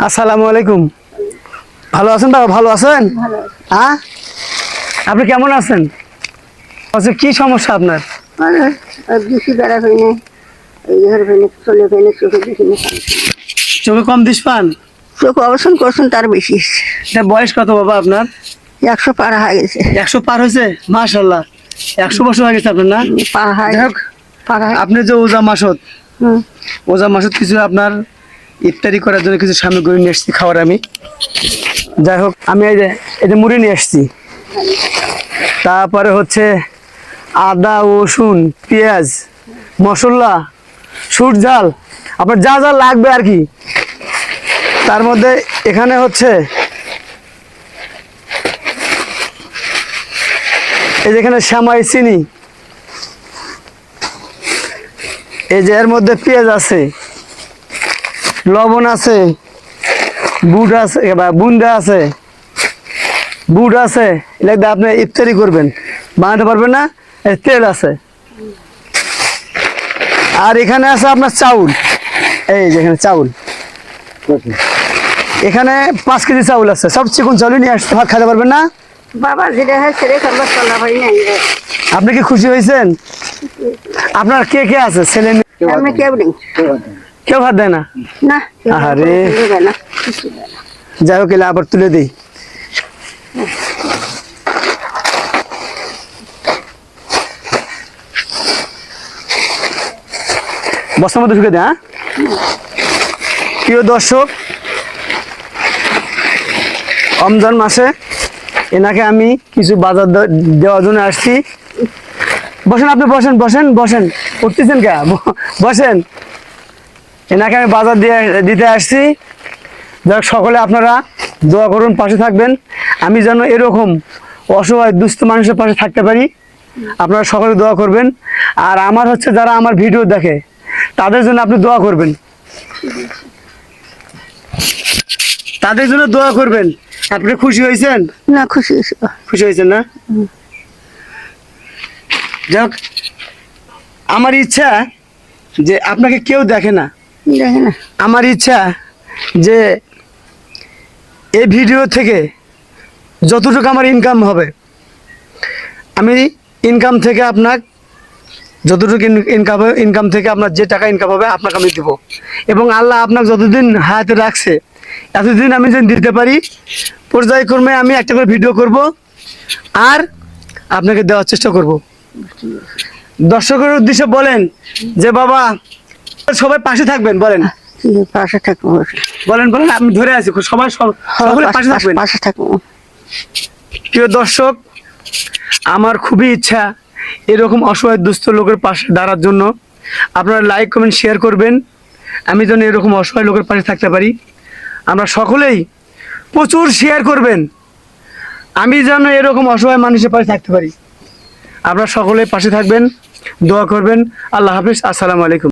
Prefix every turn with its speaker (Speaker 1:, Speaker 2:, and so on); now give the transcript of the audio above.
Speaker 1: আসসালামু আলাইকুম। ভালো আছেন বাবা? ভালো আছেন? হ্যাঁ, আপনি কেমন আছেন? আচ্ছা, কি সমস্যা আপনার?
Speaker 2: বেশি বেড়া হয়নি, এই ঘর হয়নি, চলে হয়নি, চোখে বেশি
Speaker 1: চোখে কম দিশ পান?
Speaker 2: চোখ অবসান করছেন তার বেশি।
Speaker 1: এটা বয়স কত বাবা আপনার?
Speaker 2: 100 পার হয়ে গেছে।
Speaker 1: 100 পার হয়েছে? মাশাআল্লাহ, 100 বছর হয়ে গেছে আপনার না?
Speaker 2: পার হয়,
Speaker 1: যাই হোক,
Speaker 2: পার হয়।
Speaker 1: আপনি যে ওজা মাসত,
Speaker 2: হুম।
Speaker 1: ওজা মাসত কিছু আপনার ইফতারি করার জন্য কিছু সামগ্রী নিয়ে এসেছি খাওয়ার আমি। যাই হোক, আমি এই যে মুড়ি নিয়ে এসেছি, তারপরে হচ্ছে আদা, রসুন, পেঁয়াজ, মশলা, সুর ঝাল, আপনার যা যা লাগবে আর কি। তার মধ্যে এখানে হচ্ছে এই যেখানে শ্যামাই, চিনি, এই যে এর মধ্যে পেঁয়াজ আছে, লবণ আছে, বুট আছে বা বুন্দা আছে, বুট আছে। এগুলো আপনি ইফতারি করবেন, বানাতে পারবেন না। এই তেল আছে, আর এখানে আছে আপনার চাউল। এই যে এখানে চাউল, এখানে 5 কেজি চাউল আছে। সব চিকন চাউল নিয়ে আসতে, ভাত খেতে পারবেন না।
Speaker 2: বাবা যেটা হয় সেটাই করবো, চলা হয় নাই।
Speaker 1: আপনি কি খুশি হয়েছেন? আপনার কে কে আছে? ছেলে মেয়ে?
Speaker 2: আমি কেউ নেই,
Speaker 1: কেউ ভাত দেয় না?
Speaker 2: না কেউ
Speaker 1: আহারে।
Speaker 2: দেবে না, কিছু দেবে না।
Speaker 1: যাই হোক, এলে আবার তুলে দিই। বস্তার মধ্যে ঢুকে দেয়। হ্যাঁ, প্রিয় দর্শক, রমজান মাসে এনাকে আমি কিছু বাজার দেওয়ার জন্য আসছি। বসেন, আপনি বসেন, বসেন, বসেন। উঠতেছেন কে? বসেন। এনাকে আমি বাজার দিতে আসছি। যাক, সকলে আপনারা দোয়া করুন, পাশে থাকবেন। আমি যেন এরকম অসহায় দুস্থ মানুষের পাশে থাকতে পারি। আপনারা সকলে দোয়া করবেন। আর আমার হচ্ছে যারা আমার ভিডিও দেখে তাদের জন্য আপনি দোয়া করবেন, তাদের জন্য দোয়া করবেন। আপনি খুশি হয়েছেন?
Speaker 2: না, খুশি হয়েছে।
Speaker 1: খুশি হয়েছেন না? যাক, আমার ইচ্ছা যে আপনাকে কেউ দেখে না।
Speaker 2: দেখে না,
Speaker 1: আমার ইচ্ছা যে এই ভিডিও থেকে যতটুকু আমার ইনকাম হবে, আমি ইনকাম থেকে আপনার যতটুকু ইনকাম থেকে আপনার যে টাকা ইনকাম হবে আপনাকে আমি দেবো। এবং আল্লাহ আপনাকে যতদিন হায়াতে রাখছে এতদিন আমি যেন দিতে পারি, পর্যায়ক্রমে আমি একটা করে ভিডিও করব আর আপনাকে দেওয়ার চেষ্টা করব। দর্শকের উদ্দেশ্যে বলেন যে বাবা সবাই পাশে থাকবেন, বলেন।
Speaker 2: পাশে থাকবো,
Speaker 1: বলেন, বলেন, আমি ধরে আছি। সবাই সকলে পাশে থাকবেন।
Speaker 2: পাশে থাকবো।
Speaker 1: প্রিয় দর্শক, আমার খুবই ইচ্ছা এরকম অসহায় দুস্থ লোকের পাশে দাঁড়ার জন্য। আপনারা লাইক, কমেন্ট, শেয়ার করবেন। আমি যেন এরকম অসহায় লোকের পাশে থাকতে পারি। আমরা সকলেই প্রচুর শেয়ার করবেন, আমি যেন এরকম অসহায় মানুষের পাশে থাকতে পারি। আপনারা সকলেই পাশে থাকবেন, দোয়া করবেন। আল্লাহ হাফিজ, আসসালামু আলাইকুম।